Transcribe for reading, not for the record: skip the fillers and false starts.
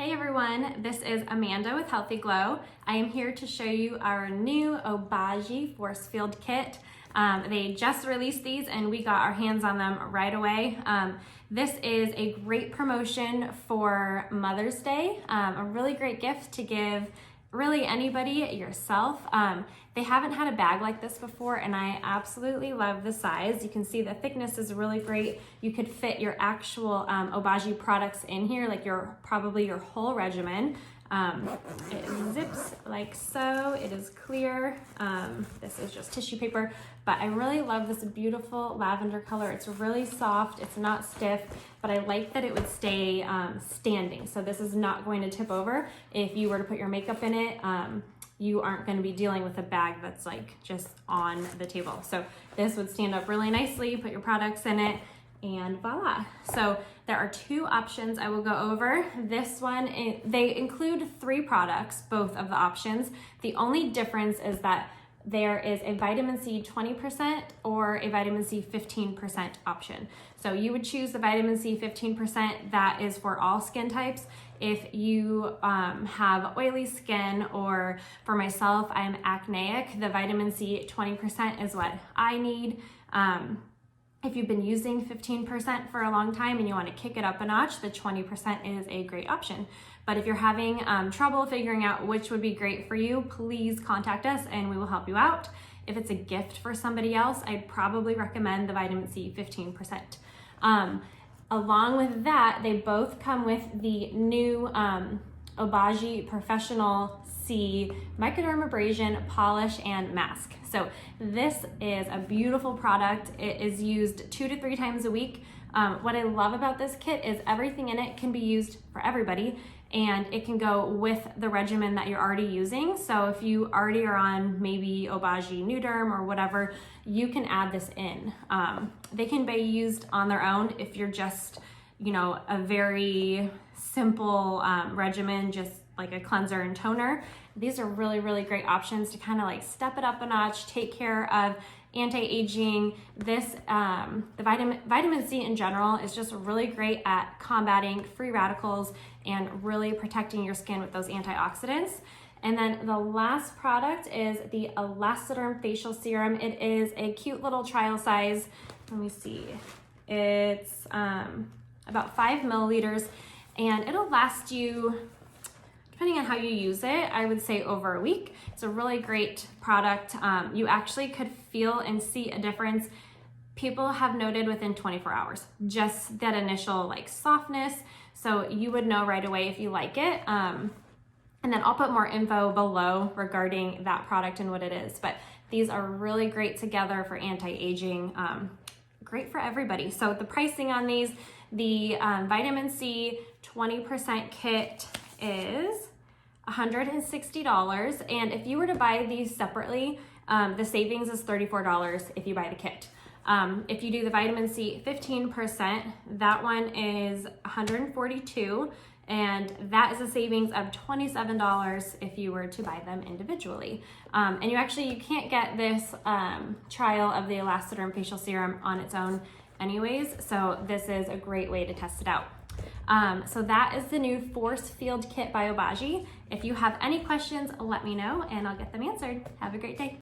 Hey everyone, this is Amanda with Healthy Glow. I am here to show you our new Obagi Force Field Kit. They just released these and we got our hands on them right away. This is a great promotion for Mother's Day, a really great gift to give really anybody, yourself. They haven't had a bag like this before and I absolutely love the size. You can see the thickness is really great. You could fit your actual Obagi products in here, like probably your whole regimen. It zips like so, it is clear. This is just tissue paper, but I really love this beautiful lavender color. It's really soft, it's not stiff, but I like that it would stay standing. So this is not going to tip over. If you were to put your makeup in it, you aren't going to be dealing with a bag that's like just on the table. So this would stand up really nicely, put your products in it, and voila. So there are two options I will go over. This one, they include 3 products, both of the options. The only difference is that there is a vitamin C 20% or a vitamin C 15% option. So you would choose the vitamin C 15%, that is for all skin types. If you have oily skin, or for myself, I'm acneic, the vitamin C 20% is what I need. If you've been using 15% for a long time and you want to kick it up a notch, the 20% is a great option. But if you're having trouble figuring out which would be great for you, please contact us and we will help you out. If it's a gift for somebody else, I'd probably recommend the vitamin C 15%. Along with that, they both come with the new Obagi Professional C Microdermabrasion polish and mask. So this is a beautiful product. It is used 2 to 3 times a week. What I love about this kit is everything in it can be used for everybody, and it can go with the regimen that you're already using. So if you already are on maybe Obagi Derm or whatever, you can add this in. They can be used on their own if you're just, a very simple regimen, just like a cleanser and toner. These are really, really great options to kind of like step it up a notch, take care of anti-aging. This, the vitamin C in general is just really great at combating free radicals and really protecting your skin with those antioxidants. And then the last product is the Alessa facial serum. It is a cute little trial size. Let me see. It's about 5 milliliters and it'll last you, depending on how you use it, I would say over a week. It's a really great product. You actually could feel and see a difference. People have noted within 24 hours, just that initial like softness. So you would know right away if you like it. And then I'll put more info below regarding that product and what it is. But these are really great together for anti-aging, great for everybody. So the pricing on these, the vitamin C 20% kit is $160. And if you were to buy these separately, the savings is $34 if you buy the kit. If you do the vitamin C 15%, that one is $142. And that is a savings of $27 if you were to buy them individually. And you can't get this trial of the Alessa facial serum on its own anyways, so this is a great way to test it out. So that is the new Force Field Kit by Obagi. If you have any questions, let me know and I'll get them answered. Have a great day.